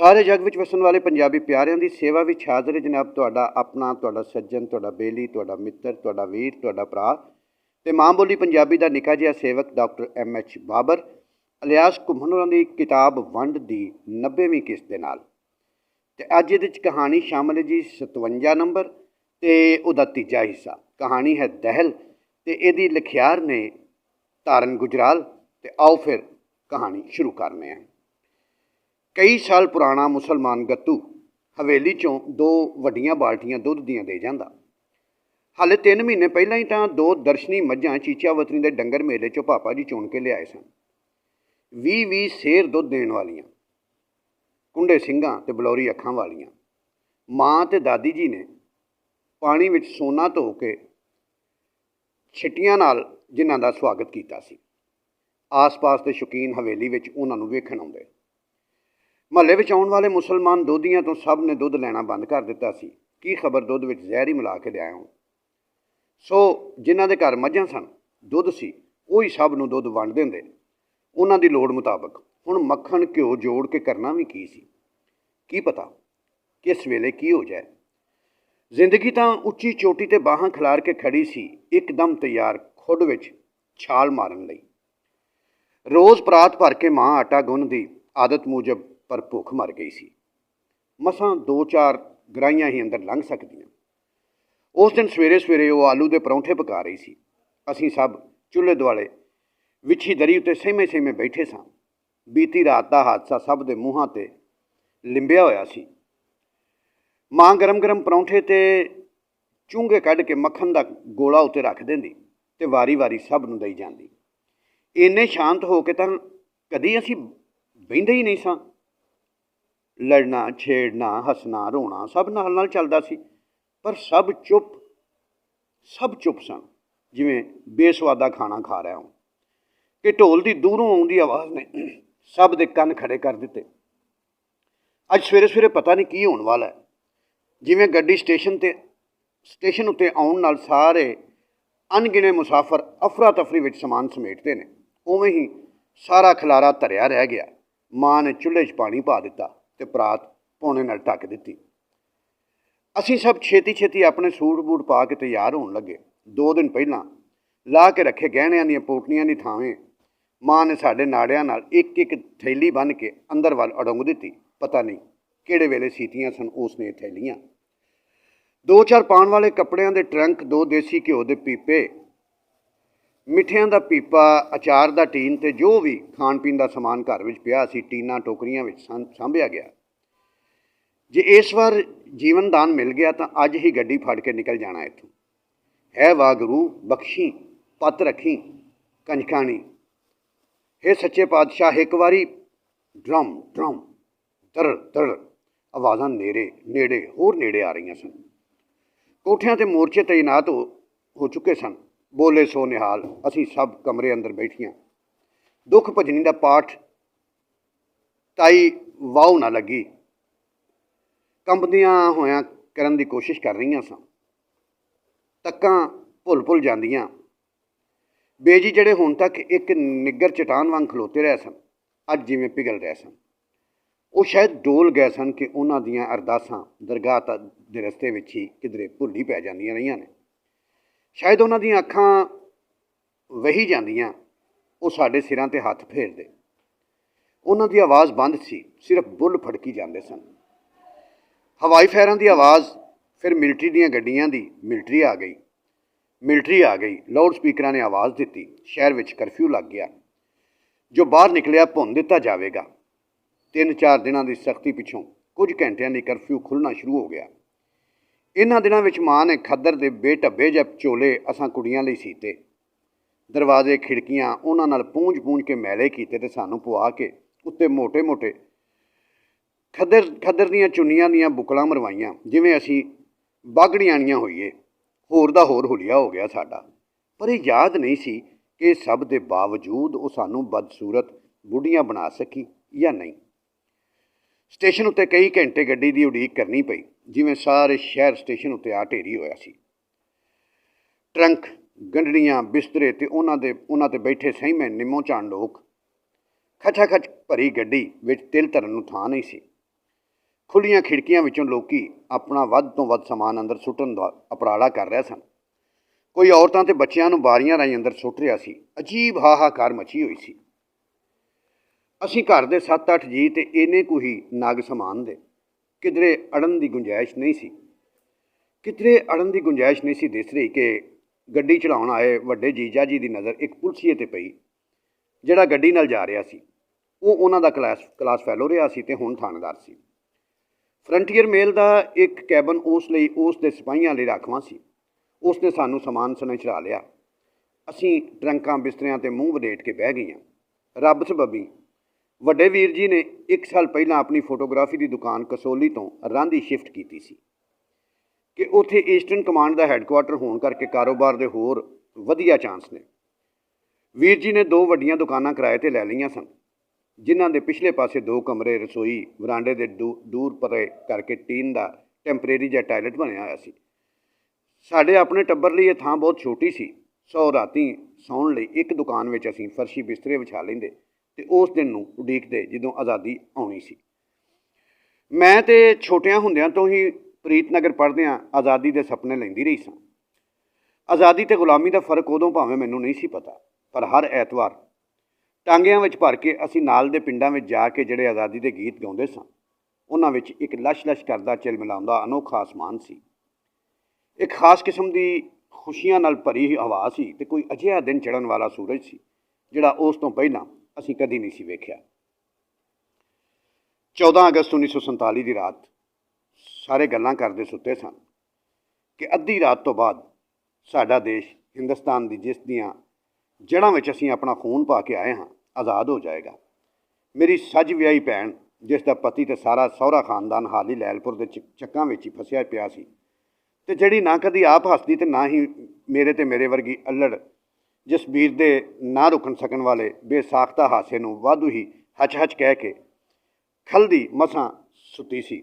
सारे जग विच वसन वाले पंजाबी प्यारिਆਂ ਦੀ सेवा विच हाज़र है जनाब तुहाडा अपना, तुहाडा सज्जन, तुहाडा बेली, तुहाडा मित्र, तुहाडा वीर, तुहाडा भरा ते मां बोली पंजाबी दा निक्का जिहा सेवक doctor MH Babar alias Ghumman होरां दी किताब वंड दी 90वीं किस्त दे नाल ते अज इहदे च कहानी शामिल है जी 57 नंबर ते उहदा तीजा हिस्सा। कहानी है दहल ते इहदी लिखियार ने तारन गुजराल। ते आओ फिर कहानी शुरू करने हैं। कई साल पुराना मुसलमान गत्तू हवेली चों 2 वड्डियां बाल्टियां दुध दियां दे जांदा। हाले 3 महीने पहलां ही तां 2 दर्शनी मझां चीचियावतनी दे डंगर मेले चों पापा जी चुन के लियाए सन। 20-20 सेर दुध देण वालियां, कुंडे सिंघां ते बलौरी अखां वालियां। मां ते दादी जी ने पानी विच सोना धो के छिट्टियां नाल जिन्हां दा स्वागत कीता सी। आस पास के शौकीन हवेली विच उन्हां नूं वेखण आउंदे। महल्ले विच आउण वाले मुसलमान दोधियां तो सब ने दुध लैना बंद कर दिता सी। की खबर दुध विच जहर ही मिला के लिआए होण। सो जिन्हां दे घर मझां सन, दुध सी, उही सब नूं दुध वंड दिंदे उन्हां दी लोड़ मुताबक। हुण मक्खण घिओ जोड़ के करना भी की सी, की पता किस वेले की हो जाए। जिंदगी तां उच्ची चोटी ते बाहां खिलार के खड़ी सी, एकदम तैयार खुड विच छाल मारन लई। रोज़ परात भर के मां आटा गुन्नदी आदत मूजब, पर भुख मर गई सी। मसां 2-4 गराइयां ही अंदर लंघ सकदियां। उस दिन सवेरे सवेरे वो आलू के परौंठे पका रही सी। असीं सब चुल्हे दुआले विछी दरी उत्ते सहमे सहमे बैठे सां। बीती रात का हादसा सब दे मूहां ते लिंबिया होया सी। मां गरम गरम परौंठे ते चूंगे कढ़ के मक्खन का गोला उत्ते रख देंदी ते वारी वारी सब नूं दई जांदी। इन्ने शांत हो के तां कदी असीं बहिंदे ही नहीं सां। लड़ना, छेड़ना, हसना, रोना सब नाल नाल चलदा सी, पर सब चुप सन, जिवें बेसवादा खाना खा रहा हूँ कि ढोल की दूरों आउंदी आवाज़ ने सब दे कन्न खड़े कर दिते। अज सवेरे सवेरे पता नहीं की होने वाला है। जिवें गड्डी स्टेशन उत्ते आउण नाल सारे अनगिने मुसाफर अफरा तफरी विच समान समेटते ने, उवें ही सारा खलारा धरिया रह गया। मां ने चुल्हे 'च पानी पा दिता ते परात पौने नाल ढक दिती। असीं सब छेती छेती अपने सूट बूट पा के तैयार होण लगे। 2 दिन पहलां ला के रखे गहणियां दीयां पोटलियां दी थावें मां ने साडे नाड़ियां नाल एक एक थैली बन के अंदर वल अडोंग दिती। पता नहीं किहड़े वेले सीतियां सन उसने थैलियां। 2-4 पाउण वाले कपड़ियां दे ट्रंक, 2 देसी घिओ दे पीपे, मिठियां दा पीपा, अचार दा टीन ते जो भी खाण पीण दा समान घर विच पिया सी, टीनां टोकरियां विच सांभिया गया। जे इस बार जीवन दान मिल गया तो अज ही गड्डी फड़ के निकल जाना इत्थों। है वागुरू बख्शी पत रखी कंजकानी। हे सच्चे पातशाह, एक बारी ड्रम ड्रम दड़ दड़ आवाज़ां नेड़े होर नेड़े आ रही सन। कोठियां ते मोर्चे तैनात हो चुके सन। बोले सो निहाल असीं सब कमरे अंदर बैठियां। दुख भजनी का पाठ ताई वाह ना लगी, कंबदियां होयां करन दी कोशिश कर रही सन। तक्कां भुल जांदियां। बेजी जड़े हुण तक एक निग्गर चटान वांग खलोते रहे सन, अज जिवें पिघल रहे सन। वो शायद डोल गए सन कि उन्हां दियां अरदासां दरगाह दे रस्ते विच ही किधरे भुल ही पै जांदियां रहियां ने। शायद उन्हां दियां अखां वही जांदियां, वो साडे सिरां ते हत्थ फेरदे। उन्हां दी आवाज़ बंद सी, सिर्फ बुल फड़की जांदे सन। हवाई फैरां की आवाज़, फिर मिलटरी दीयां गड्डियां दी। मिलटरी आ गई। लाउड स्पीकरां ने आवाज़ दी। शहर विच करफ्यू लग गया। जो बाहर निकलिया भुन दिता जाएगा। 3-4 दिनों की सख्ती पिछों कुछ घंटियां की करफ्यू खुलना शुरू हो गया। इन्हां दिनां विच मां ने खद्दर दे बेढब्बे जब चोले असां कुड़ियां लई सीते। दरवाजे खिड़कियां उन्हां नाल पूंज के मैले कीते ते सानूं पवा के उत्ते मोटे मोटे खद्दर दीयां चुन्नियां दीयां बुकलां मरवाइयां, जिवें असीं बागड़ियाणियां होईए। होर दा होर हुलिया हो गया साडा। पर यह याद नहीं सी कि सब दे बावजूद वो सानूं बदसूरत बुढ़ियां बना सकी या नहीं। स्टेशन उत्ते कई घंटे गड्डी की उड़ीक करनी पई, जिवें सारे शहर स्टेशन उत्ते आ ढेरी होया सी। ट्रंक, गंढड़ियां, बिस्तरे ते उन्हां ते बैठे सहीमें निम्मो झाण लोग। खचाखच भरी गड्डी विच तिल धरन नूं थां नहीं सी। ਖੁੱਲ੍ਹੀਆਂ ਖਿੜਕੀਆਂ ਵਿੱਚੋਂ ਲੋਕੀ ਆਪਣਾ ਵੱਧ ਤੋਂ ਵੱਧ ਸਮਾਨ ਅੰਦਰ ਸੁੱਟਣ ਦਾ ਉਪਰਾਲਾ ਕਰ ਰਹੇ ਸਨ। ਕੋਈ ਔਰਤਾਂ ਤੇ ਬੱਚਿਆਂ ਨੂੰ ਬਾਰੀਆਂ ਰਾਹੀਂ ਅੰਦਰ ਸੁੱਟ ਰਿਹਾ ਸੀ। ਅਜੀਬ ਹਾਹਾਕਾਰ ਮਚੀ ਹੋਈ ਸੀ। ਅਸੀਂ ਘਰ ਦੇ 7-8 ਜੀ ਤੇ ਇੰਨੇ ਕੁ ਹੀ ਨਗ ਸਮਾਨ ਦੇ। ਕਿਧਰੇ ਅੜਨ ਦੀ ਗੁੰਜਾਇਸ਼ ਨਹੀਂ ਸੀ। ਦਿਸ ਰਹੀ ਕਿ ਗੱਡੀ ਚਲਾਉਣ ਆਏ ਵੱਡੇ ਜੀਜਾ ਜੀ ਦੀ ਨਜ਼ਰ ਇੱਕ ਪੁਲਸੀਏ ਤੇ ਪਈ, ਜਿਹੜਾ ਗੱਡੀ ਨਾਲ ਜਾ ਰਿਹਾ ਸੀ। ਉਹ ਉਹਨਾਂ ਦਾ ਕਲਾਸ ਫੈਲੋ ਰਿਹਾ ਸੀ ਤੇ ਹੁਣ ਥਾਣੇਦਾਰ ਸੀ। ਫਰੰਟੀਅਰ ਮੇਲ ਦਾ ਇੱਕ ਕੈਬਨ ਉਸ ਲਈ ਉਸ ਦੇ ਸਿਪਾਹੀਆਂ ਲਈ ਰਾਖਵਾਂ ਸੀ। ਉਸ ਨੇ ਸਾਨੂੰ ਸਮਾਨ ਸਣੇ ਚੜਾ ਲਿਆ। ਅਸੀਂ ਟਰੰਕਾਂ ਬਿਸਤਰਿਆਂ ਤੇ ਮੂੰਹ ਵਲੇਟ ਕੇ ਬਹਿ ਗਈਆਂ। ਰੱਬ ਸਬੱਬੀ ਵੱਡੇ ਵੀਰ ਜੀ ਨੇ 1 ਸਾਲ ਪਹਿਲਾਂ ਆਪਣੀ ਫੋਟੋਗ੍ਰਾਫੀ ਦੀ ਦੁਕਾਨ ਕਸੌਲੀ ਤੋਂ ਰਾਂਦੀ ਸ਼ਿਫਟ ਕੀਤੀ ਸੀ ਕਿ ਉੱਥੇ ਈਸਟਰਨ ਕਮਾਂਡ ਦਾ ਹੈੱਡਕੁਆਰਟਰ ਹੋਣ ਕਰਕੇ ਕਾਰੋਬਾਰ ਦੇ ਹੋਰ ਵਧੀਆ ਚਾਂਸ ਨੇ। ਵੀਰ ਜੀ ਨੇ 2 ਵੱਡੀਆਂ ਦੁਕਾਨਾਂ ਕਿਰਾਏ 'ਤੇ ਲੈ ਲਈਆਂ ਸਨ, ਜਿਨ੍ਹਾਂ ਦੇ ਪਿਛਲੇ ਪਾਸੇ 2 ਕਮਰੇ, ਰਸੋਈ, ਵਰਾਂਡੇ ਦੇ ਦੂਰ ਪਰੇ ਕਰਕੇ ਟੀਨ ਦਾ ਟੈਂਪਰੇਰੀ ਜਿਹਾ ਟਾਇਲਟ ਬਣਿਆ ਹੋਇਆ ਸੀ। ਸਾਡੇ ਆਪਣੇ ਟੱਬਰ ਲਈ ਇਹ ਥਾਂ ਬਹੁਤ ਛੋਟੀ ਸੀ, ਸੋ ਰਾਤੀ ਸੌਣ ਲਈ ਇੱਕ ਦੁਕਾਨ ਵਿੱਚ ਅਸੀਂ ਫਰਸ਼ੀ ਬਿਸਤਰੇ ਵਿਛਾ ਲੈਂਦੇ ਤੇ ਉਸ ਦਿਨ ਨੂੰ ਉਡੀਕਦੇ ਜਦੋਂ ਆਜ਼ਾਦੀ ਆਉਣੀ ਸੀ। ਮੈਂ ਤੇ ਛੋਟਿਆਂ ਹੁੰਦਿਆਂ ਤੋਂ ਹੀ ਪ੍ਰੀਤਨਗਰ ਪੜ੍ਹਦਿਆਂ ਆਜ਼ਾਦੀ ਦੇ ਸੁਪਨੇ ਲੈਂਦੀ ਰਹੀ ਸਾਂ। ਆਜ਼ਾਦੀ ਤੇ ਗੁਲਾਮੀ ਦਾ ਫਰਕ ਉਦੋਂ ਭਾਵੇਂ ਮੈਨੂੰ ਨਹੀਂ ਸੀ ਪਤਾ, ਪਰ ਹਰ ਐਤਵਾਰ ਟਾਂਗਿਆਂ ਵਿੱਚ ਭਰ ਕੇ ਅਸੀਂ ਨਾਲ ਦੇ ਪਿੰਡਾਂ ਵਿੱਚ ਜਾ ਕੇ ਜਿਹੜੇ ਆਜ਼ਾਦੀ ਦੇ ਗੀਤ ਗਾਉਂਦੇ ਸਾਂ, ਉਹਨਾਂ ਵਿੱਚ ਇੱਕ ਲਸ਼-ਲਸ਼ ਕਰਦਾ ਚਿਲਮਿਲਾਉਂਦਾ ਅਨੋਖਾ ਅਸਮਾਨ ਸੀ। ਇੱਕ ਖਾਸ ਕਿਸਮ ਦੀ ਖੁਸ਼ੀਆਂ ਨਾਲ ਭਰੀ ਹਵਾ ਸੀ ਤੇ ਕੋਈ ਅਜਿਹਾ ਦਿਨ ਚੜ੍ਹਨ ਵਾਲਾ ਸੂਰਜ ਸੀ ਜਿਹੜਾ ਉਸ ਤੋਂ ਪਹਿਲਾਂ ਅਸੀਂ ਕਦੀ ਨਹੀਂ ਸੀ ਵੇਖਿਆ। 14 ਅਗਸਤ 1947 ਦੀ ਰਾਤ ਸਾਰੇ ਗੱਲਾਂ ਕਰਦੇ ਸੁੱਤੇ ਸਨ ਕਿ ਅੱਧੀ ਰਾਤ ਤੋਂ ਬਾਅਦ ਸਾਡਾ ਦੇਸ਼ ਹਿੰਦੁਸਤਾਨ ਦੀ ਜਿਸ ਦੀਆਂ ਜੜ੍ਹਾਂ ਵਿੱਚ ਅਸੀਂ ਆਪਣਾ ਖੂਨ ਪਾ ਕੇ ਆਏ ਹਾਂ ਆਜ਼ਾਦ ਹੋ ਜਾਏਗਾ। ਮੇਰੀ ਸੱਜ ਵਿਆਹੀ ਭੈਣ, ਜਿਸ ਦਾ ਪਤੀ ਤੇ ਸਾਰਾ ਸਹੁਰਾ ਖਾਨਦਾਨ ਹਾਲੀ ਲੈਲਪੁਰ ਦੇ ਚੱਕਾਂ ਵਿੱਚ ਹੀ ਫਸਿਆ ਪਿਆ ਸੀ ਤੇ ਜਿਹੜੀ ਨਾ ਕਦੀ ਆਪ ਹੱਸਦੀ ਤੇ ਨਾ ਹੀ ਮੇਰੇ ਤੇ ਮੇਰੇ ਵਰਗੀ ਅੱਲੜ ਜਸਬੀਰ ਦੇ ਨਾ ਰੁਕਣ ਸਕਣ ਵਾਲੇ ਬੇਸਾਖਤਾ ਹਾਸੇ ਨੂੰ ਵਾਧੂ ਹੀ ਹਚ-ਹਚ ਕਹਿ ਕੇ ਖਲਦੀ ਮਸਾਂ ਸੁੱਤੀ ਸੀ।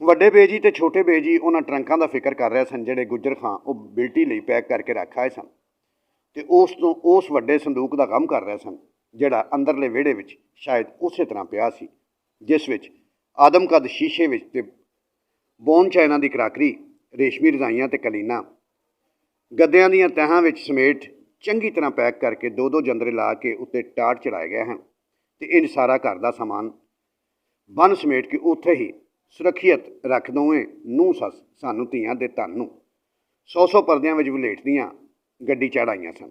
ਵੱਡੇ ਬੇਜੀ ਤੇ ਛੋਟੇ ਬੇਜੀ ਉਹਨਾਂ ਟਰੰਕਾਂ ਦਾ ਫਿਕਰ ਕਰ ਰਹੇ ਸਨ ਜਿਹੜੇ ਗੁੱਜਰ ਖਾਂ ਉਹ ਬਿਲਟੀ ਲਈ ਪੈਕ ਕਰਕੇ ਰੱਖ ਆਏ ਸਨ ਤੇ ਉਸ ਵੱਡੇ ਸੰਦੂਕ ਦਾ ਗਮ ਕਰ ਰਹੇ ਸਨ ਜਿਹੜਾ ਅੰਦਰਲੇ ਵਿਹੜੇ ਵਿੱਚ ਸ਼ਾਇਦ ਉਸੇ ਤਰ੍ਹਾਂ ਪਿਆ ਸੀ, ਜਿਸ ਵਿੱਚ ਆਦਮਕਦ ਸ਼ੀਸ਼ੇ ਵਿੱਚ ਤੇ ਬੋਨ ਚਾਈਨਾ ਦੀ ਕਰਾਕਰੀ, ਰੇਸ਼ਮੀ ਰਜ਼ਾਈਆਂ ਤੇ ਕਲੀਨਾ ਗੱਦਿਆਂ ਦੀਆਂ ਤਹਾਂ ਵਿੱਚ ਸਮੇਟ ਚੰਗੀ ਤਰ੍ਹਾਂ ਪੈਕ ਕਰਕੇ 2-2 ਜੰਦਰੇ ਲਾ ਕੇ ਉੱਤੇ ਟਾਟ ਚੜਾਏ ਗਏ ਹਨ ਤੇ ਇੰਜ ਸਾਰਾ ਘਰ ਦਾ ਸਮਾਨ ਬੰਨ ਸਮੇਟ ਕੇ ਉੱਥੇ ਹੀ ਸੁਰੱਖਿਅਤ ਰੱਖ ਦੋਵੇਂ ਨੂੰਹ ਸੱਸ ਸਾਨੂੰ ਧੀਆਂ ਦੇ ਧਨ ਨੂੰ 100 ਪਰਦਿਆਂ ਵਿੱਚ ਵਲੇਟਦੀਆਂ ਗੱਡੀ ਚੜ੍ਹਾਈਆਂ ਸਨ।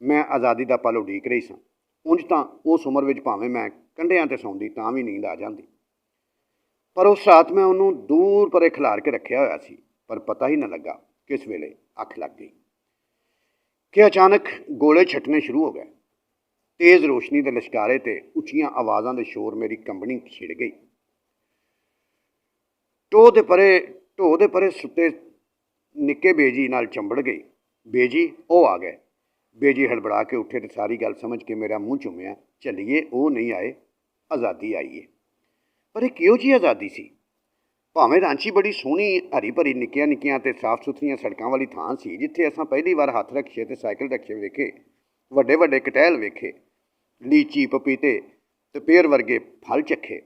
ਮੈਂ ਆਜ਼ਾਦੀ ਦਾ ਪਲ ਉਡੀਕ ਰਹੀ ਸਾਂ। ਉਂਝ ਤਾਂ ਉਸ ਉਮਰ ਵਿੱਚ ਭਾਵੇਂ ਮੈਂ ਕੰਢਿਆਂ 'ਤੇ ਸੌਂਦੀ ਤਾਂ ਵੀ ਨੀਂਦ ਆ ਜਾਂਦੀ, ਪਰ ਉਸ ਰਾਤ ਮੈਂ ਉਹਨੂੰ ਦੂਰ ਪਰੇ ਖਿਲਾਰ ਕੇ ਰੱਖਿਆ ਹੋਇਆ ਸੀ। ਪਰ ਪਤਾ ਹੀ ਨਾ ਲੱਗਾ ਕਿਸ ਵੇਲੇ ਅੱਖ ਲੱਗ ਗਈ ਕਿ ਅਚਾਨਕ ਗੋਲੇ ਛੱਟਣੇ ਸ਼ੁਰੂ ਹੋ ਗਏ। ਤੇਜ਼ ਰੋਸ਼ਨੀ ਦੇ ਲਿਸ਼ਕਾਰੇ ਤੇ ਉੱਚੀਆਂ ਆਵਾਜ਼ਾਂ ਦੇ ਸ਼ੋਰ ਮੇਰੀ ਕੰਬਣੀ ਛਿੜ ਗਈ। ਢੋਹ ਦੇ ਪਰੇ ਸੁੱਤੇ ਨਿੱਕੇ ਬੇਜੀ ਨਾਲ ਚੰਬੜ ਗਈ। ਬੇਜੀ ਉਹ ਆ ਗਏ। ਬੇਜੀ ਹੜਬੜਾ ਕੇ ਉੱਠੇ ਤੇ ਸਾਰੀ ਗੱਲ ਸਮਝ ਕੇ ਮੇਰਾ ਮੂੰਹ ਚੁੰਮਿਆ। ਚੱਲੀਏ, ਉਹ ਨਹੀਂ ਆਏ, ਆਜ਼ਾਦੀ ਆਈ ਏ। ਪਰ ਇਹ ਕਿਹੋ ਜਿਹੀ ਆਜ਼ਾਦੀ ਸੀ? ਭਾਵੇਂ ਰਾਂਚੀ ਬੜੀ ਸੋਹਣੀ ਹਰੀ ਭਰੀ ਨਿੱਕੀਆਂ ਤੇ ਸਾਫ਼ ਸੁਥਰੀਆਂ ਸੜਕਾਂ ਵਾਲੀ ਥਾਂ ਸੀ, ਜਿੱਥੇ ਅਸਾਂ ਪਹਿਲੀ ਵਾਰ ਹੱਥ ਰਕਸ਼ੇ ਤੇ ਸਾਈਕਲ ਰਕਸ਼ੇ ਵੇਖੇ, ਵੱਡੇ ਕਟਹਿਲ ਵੇਖੇ, ਲੀਚੀ, ਪਪੀਤੇ ਤੇ ਪੇਰ ਵਰਗੇ ਫਲ ਚੱਖੇ,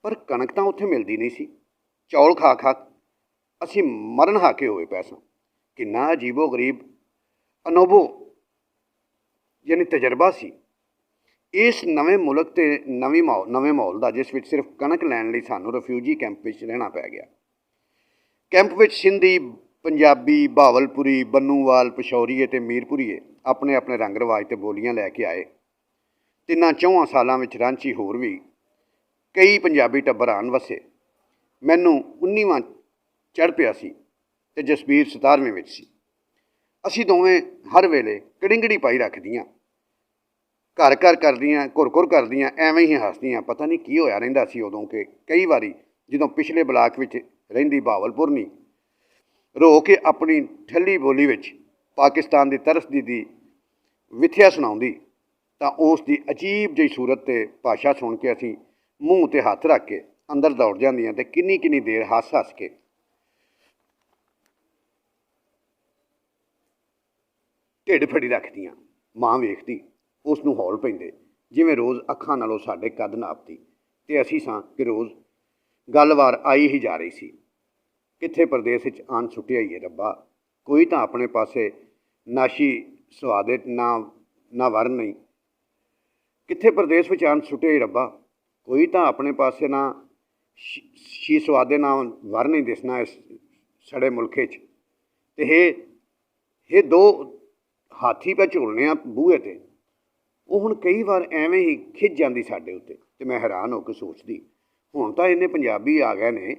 ਪਰ ਕਣਕ ਤਾਂ ਉੱਥੇ ਮਿਲਦੀ ਨਹੀਂ ਸੀ। ਚੌਲ ਖਾ ਅਸੀਂ ਮਰਨ ਹਾਕੇ ਹੋਏ ਪਏ ਸਾਂ। ਕਿੰਨਾ ਅਜੀਬੋ ਗਰੀਬ ਅਨੋਭੋ ਯਾਨੀ ਤਜਰਬਾ ਸੀ ਇਸ ਨਵੇਂ ਮੁਲਕ ਤੇ ਨਵੇਂ ਮਾਹੌਲ ਦਾ, ਜਿਸ ਵਿੱਚ ਸਿਰਫ ਕਣਕ ਲੈਣ ਲਈ ਸਾਨੂੰ ਰਿਫਿਊਜੀ ਕੈਂਪ ਵਿੱਚ ਰਹਿਣਾ ਪੈ ਗਿਆ। ਕੈਂਪ ਵਿੱਚ ਸਿੰਧੀ, ਪੰਜਾਬੀ, ਬਾਵਲਪੁਰੀ, ਬੰਨੂਵਾਲ, ਪਸ਼ੌਰੀਏ ਤੇ ਮੀਰਪੁਰੀਏ ਆਪਣੇ ਆਪਣੇ ਰੰਗ ਰਿਵਾਜ ਤੇ ਬੋਲੀਆਂ ਲੈ ਕੇ ਆਏ। 3-4 ਸਾਲਾਂ ਵਿੱਚ ਰਾਂਚੀ ਹੋਰ ਵੀ ਕਈ ਪੰਜਾਬੀ ਟੱਬਰ ਆਣ ਵਸੇ। ਮੈਨੂੰ 19ਵਾਂ ਚੜ੍ਹ ਪਿਆ ਸੀ ਤੇ ਜਸਬੀਰ 17ਵੇਂ ਵਿੱਚ ਸੀ। ਅਸੀਂ ਦੋਵੇਂ ਹਰ ਵੇਲੇ ਕੜਿੰਗੜੀ ਪਾਈ ਰੱਖਦੀਆਂ, ਘਰ ਕਰਦੀਆਂ, ਘੁਰ ਕਰਦੀਆਂ, ਐਵੇਂ ਹੀ ਹੱਸਦੀਆਂ। ਪਤਾ ਨਹੀਂ ਕੀ ਹੋਇਆ ਰਹਿੰਦਾ ਸੀ ਉਦੋਂ ਕਿ ਕਈ ਵਾਰੀ ਜਦੋਂ ਪਿਛਲੇ ਬਲਾਕ ਵਿੱਚ ਰਹਿੰਦੀ ਬਾਵਲਪੁਰਨੀ ਰੋ ਕੇ ਆਪਣੀ ਠੱਲੀ ਬੋਲੀ ਵਿੱਚ ਪਾਕਿਸਤਾਨ ਦੀ ਤਰਸਦੀ ਦੀ ਵਿਥਿਆ ਸੁਣਾਉਂਦੀ ਤਾਂ ਉਸ ਦੀ ਅਜੀਬ ਜਿਹੀ ਸੂਰਤ ਤੇ ਭਾਸ਼ਾ ਸੁਣ ਕੇ ਅਸੀਂ ਮੂੰਹ 'ਤੇ ਹੱਥ ਰੱਖ ਕੇ ਅੰਦਰ ਦੌੜ ਜਾਂਦੀਆਂ ਤੇ ਕਿੰਨੀ ਦੇਰ ਹੱਸ ਕੇ ਢਿੱਡ ਫੜੀ ਰੱਖਦੀਆਂ। ਮਾਂ ਵੇਖਦੀ, ਉਸ ਨੂੰ ਹੌਲ ਪੈਂਦੇ ਜਿਵੇਂ ਰੋਜ਼ ਅੱਖਾਂ ਨਾਲੋਂ ਸਾਡੇ ਕੱਦ ਨਾਪਦੀ ਤੇ ਅਸੀਂ ਸਾਂ ਕਿ ਰੋਜ਼ ਗੱਲਵਾਰ ਆਈ ਹੀ ਜਾ ਰਹੀ ਸੀ। ਕਿੱਥੇ ਪਰਦੇਸ ਵਿੱਚ ਆਣ ਸੁੱਟਿਆ ਹੀ ਹੈ ਰੱਬਾ, ਕੋਈ ਤਾਂ ਆਪਣੇ ਪਾਸੇ ਨਾਸ਼ੀ ਸੁਆਦੇ ਨਾ ਵਰ ਨਹੀਂ। ਕਿੱਥੇ ਪਰਦੇਸ ਵਿੱਚ ਆਣ ਸੁੱਟਿਆ ਹੀ ਰੱਬਾ, ਕੋਈ ਤਾਂ ਆਪਣੇ ਪਾਸੇ ਨਾ ਸ਼ੀ ਸੁਆਦੇ ਨਾ ਵਰ ਨਹੀਂ ਦਿਸਣਾ ਇਸ ਸੜੇ ਮੁਲਕੇ 'ਚ। ਤੇ ਇਹ ਦੋ ਹਾਥੀ ਪੈ ਝੋਲਣੇ ਆ ਬੂਹੇ 'ਤੇ, ਉਹ ਹੁਣ ਕਈ ਵਾਰ ਐਵੇਂ ਹੀ ਖਿੱਚ ਜਾਂਦੀ ਸਾਡੇ ਉੱਤੇ। ਅਤੇ ਮੈਂ ਹੈਰਾਨ ਹੋ ਕੇ ਸੋਚਦੀ, ਹੁਣ ਤਾਂ ਇੰਨੇ ਪੰਜਾਬੀ ਆ ਗਏ ਨੇ,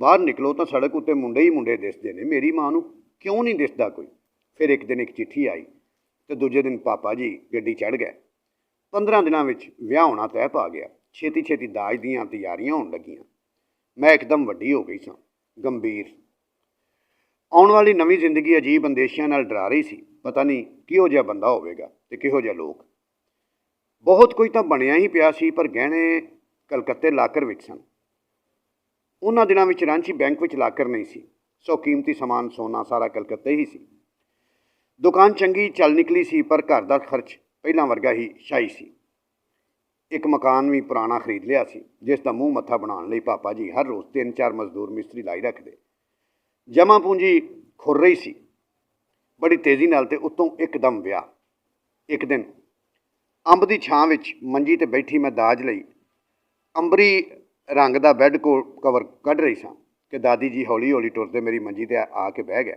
ਬਾਹਰ ਨਿਕਲੋ ਤਾਂ ਸੜਕ ਉੱਤੇ ਮੁੰਡੇ ਹੀ ਮੁੰਡੇ ਦਿਸਦੇ ਨੇ, ਮੇਰੀ ਮਾਂ ਨੂੰ ਕਿਉਂ ਨਹੀਂ ਦਿਸਦਾ ਕੋਈ। ਫਿਰ ਇੱਕ ਦਿਨ ਇੱਕ ਚਿੱਠੀ ਆਈ ਅਤੇ ਦੂਜੇ ਦਿਨ ਪਾਪਾ ਜੀ ਗੱਡੀ ਚੜ੍ਹ ਗਏ। 15 ਦਿਨਾਂ ਵਿੱਚ ਵਿਆਹ ਹੋਣਾ ਤੈਅ ਪਾ ਗਿਆ। ਛੇਤੀ ਛੇਤੀ ਦਾਜ ਦੀਆਂ ਤਿਆਰੀਆਂ ਹੋਣ ਲੱਗੀਆਂ। ਮੈਂ ਇੱਕਦਮ ਵੱਡੀ ਹੋ ਗਈ ਸਾਂ, ਗੰਭੀਰ। ਆਉਣ ਵਾਲੀ ਨਵੀਂ ਜ਼ਿੰਦਗੀ ਅਜੀਬ ਅੰਦੇਸ਼ਿਆਂ ਨਾਲ ਡਰਾ ਰਹੀ ਸੀ। ਪਤਾ ਨਹੀਂ ਕਿਹੋ ਜਿਹਾ ਬੰਦਾ ਹੋਵੇਗਾ ਅਤੇ ਕਿਹੋ ਜਿਹਾ ਲੋਕ। ਬਹੁਤ ਕੁਝ ਤਾਂ ਬਣਿਆ ਹੀ ਪਿਆ ਸੀ, ਪਰ ਗਹਿਣੇ ਕਲਕੱਤੇ ਲਾਕਰ ਵਿੱਚ ਸਨ। ਉਹਨਾਂ ਦਿਨਾਂ ਵਿੱਚ ਰਾਂਚੀ ਬੈਂਕ ਵਿੱਚ ਲਾਕਰ ਨਹੀਂ ਸੀ, ਸੋ ਕੀਮਤੀ ਸਮਾਨ ਸੋਨਾ ਸਾਰਾ ਕਲਕੱਤੇ ਹੀ ਸੀ। ਦੁਕਾਨ ਚੰਗੀ ਚੱਲ ਨਿਕਲੀ ਸੀ, ਪਰ ਘਰ ਦਾ ਖਰਚ ਪਹਿਲਾਂ ਵਰਗਾ ਹੀ ਸ਼ਾਹੀ ਸੀ। ਇੱਕ ਮਕਾਨ ਵੀ ਪੁਰਾਣਾ ਖਰੀਦ ਲਿਆ ਸੀ, ਜਿਸ ਦਾ ਮੂੰਹ ਮੱਥਾ ਬਣਾਉਣ ਲਈ ਪਾਪਾ ਜੀ ਹਰ ਰੋਜ਼ 3-4 ਮਜ਼ਦੂਰ ਮਿਸਤਰੀ ਲਾਈ ਰੱਖਦੇ। ਜਮ੍ਹਾਂ ਪੂੰਜੀ ਖੁਰ ਰਹੀ ਸੀ ਬੜੀ ਤੇਜ਼ੀ ਨਾਲ, ਅਤੇ ਉੱਤੋਂ ਇੱਕਦਮ ਵਿਆਹ। ਇੱਕ ਦਿਨ ਅੰਬ ਦੀ ਛਾਂ ਵਿੱਚ ਮੰਜੀ 'ਤੇ ਬੈਠੀ ਮੈਂ ਦਾਜ ਲਈ ਅੰਬਰੀ ਰੰਗ ਦਾ ਬੈੱਡ ਕਵਰ ਕੱਢ ਰਹੀ ਸਾਂ ਕਿ ਦਾਦੀ ਜੀ ਹੌਲੀ ਹੌਲੀ ਟੁਰਦੇ ਮੇਰੀ ਮੰਜੀ 'ਤੇ ਆ ਕੇ ਬਹਿ ਗਏ।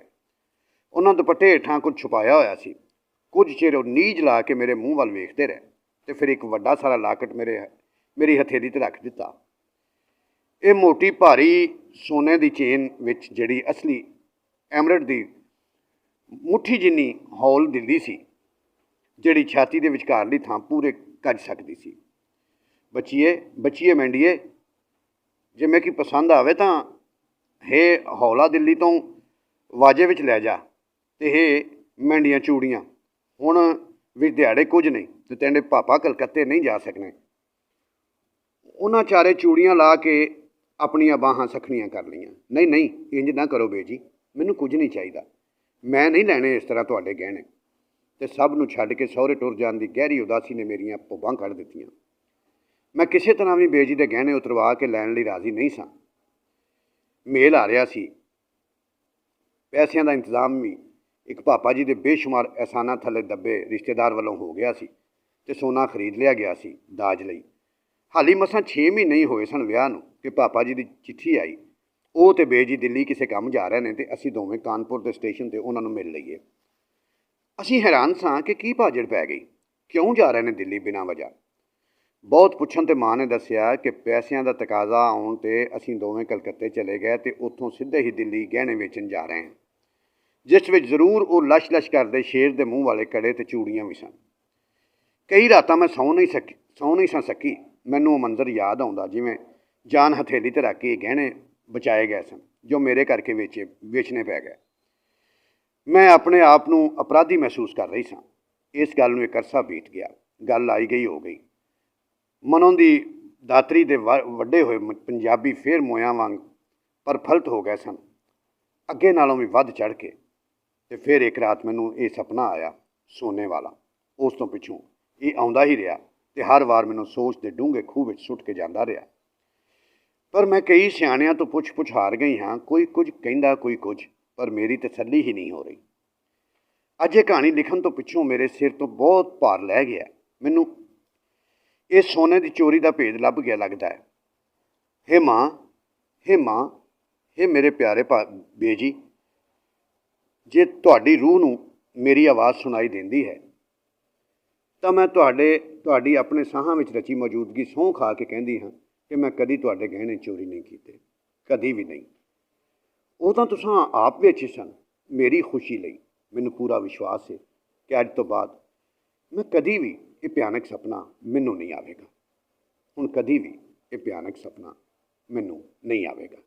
ਉਹਨਾਂ ਦੁਪੱਟੇ ਹੇਠਾਂ ਕੁਝ ਛੁਪਾਇਆ ਹੋਇਆ ਸੀ। ਕੁਝ ਚਿਰ ਉਹ ਨੀਝ ਲਾ ਕੇ ਮੇਰੇ ਮੂੰਹ ਵੱਲ ਵੇਖਦੇ ਰਹੇ, ਅਤੇ ਫਿਰ ਇੱਕ ਵੱਡਾ ਸਾਰਾ ਲਾਕਟ ਮੇਰੀ ਹਥੇਲੀ 'ਤੇ ਰੱਖ ਦਿੱਤਾ। ਇਹ ਮੋਟੀ ਭਾਰੀ ਸੋਨੇ ਦੀ ਚੇਨ ਵਿੱਚ ਜਿਹੜੀ ਅਸਲੀ ਐਮਰਡ ਦੀ ਮੁੱਠੀ ਜਿੰਨੀ ਹੌਲ ਦਿੰਦੀ ਸੀ, ਜਿਹੜੀ ਛਾਤੀ ਦੇ ਵਿਚਕਾਰਲੀ ਥਾਂ ਪੂਰੇ ਕੱਜ ਸਕਦੀ ਸੀ। ਬੱਚੀਏ ਮੈਂਡੀਏ, ਜੇ ਮੈਂ ਕੀ ਪਸੰਦ ਆਵੇ ਤਾਂ ਹੇ ਹੌਲਾ ਦਿੱਲੀ ਤੋਂ ਵਾਜੇ ਵਿੱਚ ਲੈ ਜਾ, ਅਤੇ ਇਹ ਮੈਂਡੀਆਂ ਚੂੜੀਆਂ ਹੁਣ ਵੀ ਦਿਹਾੜੇ ਕੁਝ ਨਹੀਂ, ਅਤੇ ਤੇਰੇ ਪਾਪਾ ਕਲਕੱਤੇ ਨਹੀਂ ਜਾ ਸਕਣੇ। ਉਹਨਾਂ ਚਾਰੇ ਚੂੜੀਆਂ ਲਾ ਕੇ ਆਪਣੀਆਂ ਬਾਹਾਂ ਸਖਣੀਆਂ ਕਰ ਲਈਆਂ। ਨਹੀਂ, ਇੰਜ ਨਾ ਕਰੋ ਬੇ ਜੀ, ਮੈਨੂੰ ਕੁਝ ਨਹੀਂ ਚਾਹੀਦਾ, ਮੈਂ ਨਹੀਂ ਲੈਣੇ ਇਸ ਤਰ੍ਹਾਂ ਤੁਹਾਡੇ ਗਹਿਣੇ। ਅਤੇ ਸਭ ਨੂੰ ਛੱਡ ਕੇ ਸਹੁਰੇ ਟੁਰ ਜਾਣ ਦੀ ਗਹਿਰੀ ਉਦਾਸੀ ਨੇ ਮੇਰੀਆਂ ਭੁੱਬਾਂ ਕੱਢ ਦਿੱਤੀਆਂ। ਮੈਂ ਕਿਸੇ ਤਰ੍ਹਾਂ ਵੀ ਬੇਜੀ ਦੇ ਗਹਿਣੇ ਉਤਰਵਾ ਕੇ ਲੈਣ ਲਈ ਰਾਜ਼ੀ ਨਹੀਂ ਸਾਂ। ਮੇਲ ਆ ਰਿਹਾ ਸੀ। ਪੈਸਿਆਂ ਦਾ ਇੰਤਜ਼ਾਮ ਵੀ ਇੱਕ ਪਾਪਾ ਜੀ ਦੇ ਬੇਸ਼ੁਮਾਰ ਅਹਿਸਾਨਾਂ ਥੱਲੇ ਦੱਬੇ ਰਿਸ਼ਤੇਦਾਰ ਵੱਲੋਂ ਹੋ ਗਿਆ ਸੀ, ਅਤੇ ਸੋਨਾ ਖਰੀਦ ਲਿਆ ਗਿਆ ਸੀ ਦਾਜ ਲਈ। ਹਾਲੀ ਮਸਾਂ 6 ਮਹੀਨੇ ਹੀ ਹੋਏ ਸਨ ਵਿਆਹ ਨੂੰ ਕਿ ਪਾਪਾ ਜੀ ਦੀ ਚਿੱਠੀ ਆਈ। ਉਹ ਅਤੇ ਬੇਜੀ ਦਿੱਲੀ ਕਿਸੇ ਕੰਮ ਜਾ ਰਹੇ ਨੇ, ਅਤੇ ਅਸੀਂ ਦੋਵੇਂ ਕਾਨਪੁਰ ਦੇ ਸਟੇਸ਼ਨ 'ਤੇ ਉਹਨਾਂ ਨੂੰ ਮਿਲ ਲਈਏ। ਅਸੀਂ ਹੈਰਾਨ ਸਾਂ ਕਿ ਕੀ ਭਾਜੜ ਪੈ ਗਈ, ਕਿਉਂ ਜਾ ਰਹੇ ਨੇ ਦਿੱਲੀ ਬਿਨਾਂ ਵਜ੍ਹਾ। ਬਹੁਤ ਪੁੱਛਣ 'ਤੇ ਮਾਂ ਨੇ ਦੱਸਿਆ ਕਿ ਪੈਸਿਆਂ ਦਾ ਤਕਾਜ਼ਾ ਆਉਣ 'ਤੇ ਅਸੀਂ ਦੋਵੇਂ ਕਲਕੱਤੇ ਚਲੇ ਗਏ, ਅਤੇ ਉੱਥੋਂ ਸਿੱਧੇ ਹੀ ਦਿੱਲੀ ਗਹਿਣੇ ਵੇਚਣ ਜਾ ਰਹੇ ਹਾਂ, ਜਿਸ ਵਿੱਚ ਜ਼ਰੂਰ ਉਹ ਲਸ਼ ਕਰਦੇ ਸ਼ੇਰ ਦੇ ਮੂੰਹ ਵਾਲੇ ਕੜੇ ਅਤੇ ਚੂੜੀਆਂ ਵੀ ਸਨ। ਕਈ ਰਾਤਾਂ ਮੈਂ ਸੌਂ ਨਹੀਂ ਸਾਂ ਸਕੀ। ਮੈਨੂੰ ਉਹ ਮੰਜ਼ਰ ਯਾਦ ਆਉਂਦਾ ਜਿਵੇਂ ਜਾਨ ਹਥੇਲੀ 'ਤੇ ਰੱਖ ਕੇ ਗਹਿਣੇ ਬਚਾਏ ਗਏ ਸਨ, ਜੋ ਮੇਰੇ ਕਰਕੇ ਵੇਚਣੇ ਪੈ ਗਏ। ਮੈਂ ਆਪਣੇ ਆਪ ਨੂੰ ਅਪਰਾਧੀ ਮਹਿਸੂਸ ਕਰ ਰਹੀ ਸਾਂ। ਇਸ ਗੱਲ ਨੂੰ ਇੱਕ ਅਰਸਾ ਬੀਤ ਗਿਆ। ਗੱਲ ਆਈ ਗਈ ਹੋ ਗਈ। ਮਨੋਂ ਦੀ ਦਾਤਰੀ ਦੇ ਵੱਡੇ ਹੋਏ ਪੰਜਾਬੀ ਫੇਰ ਮੋਇਆਂ ਵਾਂਗ ਪ੍ਰਫੁੱਲਤ ਹੋ ਗਏ ਸਨ, ਅੱਗੇ ਨਾਲੋਂ ਵੀ ਵੱਧ ਚੜ੍ਹ ਕੇ। ਅਤੇ ਫਿਰ ਇੱਕ ਰਾਤ ਮੈਨੂੰ ਇਹ ਸੁਪਨਾ ਆਇਆ ਸੋਨੇ ਵਾਲਾ। ਉਸ ਤੋਂ ਪਿੱਛੋਂ ਇਹ ਆਉਂਦਾ ਹੀ ਰਿਹਾ, ਅਤੇ ਹਰ ਵਾਰ ਮੈਨੂੰ ਸੋਚ ਦੇ ਡੂੰਘੇ ਖੂਹ ਵਿੱਚ ਸੁੱਟ ਕੇ ਜਾਂਦਾ ਰਿਹਾ। ਪਰ ਮੈਂ ਕਈ ਸਿਆਣਿਆਂ ਤੋਂ ਪੁੱਛ ਹਾਰ ਗਈ ਹਾਂ। ਕੋਈ ਕੁਝ ਕਹਿੰਦਾ, ਕੋਈ ਕੁਝ, ਪਰ ਮੇਰੀ ਤਸੱਲੀ ਹੀ ਨਹੀਂ ਹੋ ਰਹੀ। ਅੱਜ ਇਹ ਕਹਾਣੀ ਲਿਖਣ ਤੋਂ ਪਿੱਛੋਂ ਮੇਰੇ ਸਿਰ ਤੋਂ ਬਹੁਤ ਭਾਰ ਲੈ ਗਿਆ। ਮੈਨੂੰ ਇਹ ਸੋਨੇ ਦੀ ਚੋਰੀ ਦਾ ਭੇਦ ਲੱਭ ਗਿਆ ਲੱਗਦਾ ਹੈ। ਹੇ ਮਾਂ, ਹੇ ਮੇਰੇ ਪਿਆਰੇ ਬੇਜੀ, ਜੇ ਤੁਹਾਡੀ ਰੂਹ ਨੂੰ ਮੇਰੀ ਆਵਾਜ਼ ਸੁਣਾਈ ਦਿੰਦੀ ਹੈ ਤਾਂ ਮੈਂ ਤੁਹਾਡੀ ਆਪਣੇ ਸਾਹਾਂ ਵਿੱਚ ਰਚੀ ਮੌਜੂਦਗੀ ਸਹੁੰ ਖਾ ਕੇ ਕਹਿੰਦੀ ਹਾਂ ਕਿ ਮੈਂ ਕਦੀ ਤੁਹਾਡੇ ਗਹਿਣੇ ਚੋਰੀ ਨਹੀਂ ਕੀਤੇ, ਕਦੀ ਵੀ ਨਹੀਂ। ਉਹ ਤਾਂ ਤੁਸੀਂ ਆਪ ਵੇਚੇ ਸਨ ਮੇਰੀ ਖੁਸ਼ੀ ਲਈ। ਮੈਨੂੰ ਪੂਰਾ ਵਿਸ਼ਵਾਸ ਹੈ ਕਿ ਅੱਜ ਤੋਂ ਬਾਅਦ ਮੈਂ ਕਦੀ ਵੀ ਇਹ ਭਿਆਨਕ ਸੁਪਨਾ ਮੈਨੂੰ ਨਹੀਂ ਆਵੇਗਾ। ਹੁਣ ਕਦੀ ਵੀ ਇਹ ਭਿਆਨਕ ਸੁਪਨਾ ਮੈਨੂੰ ਨਹੀਂ ਆਵੇਗਾ।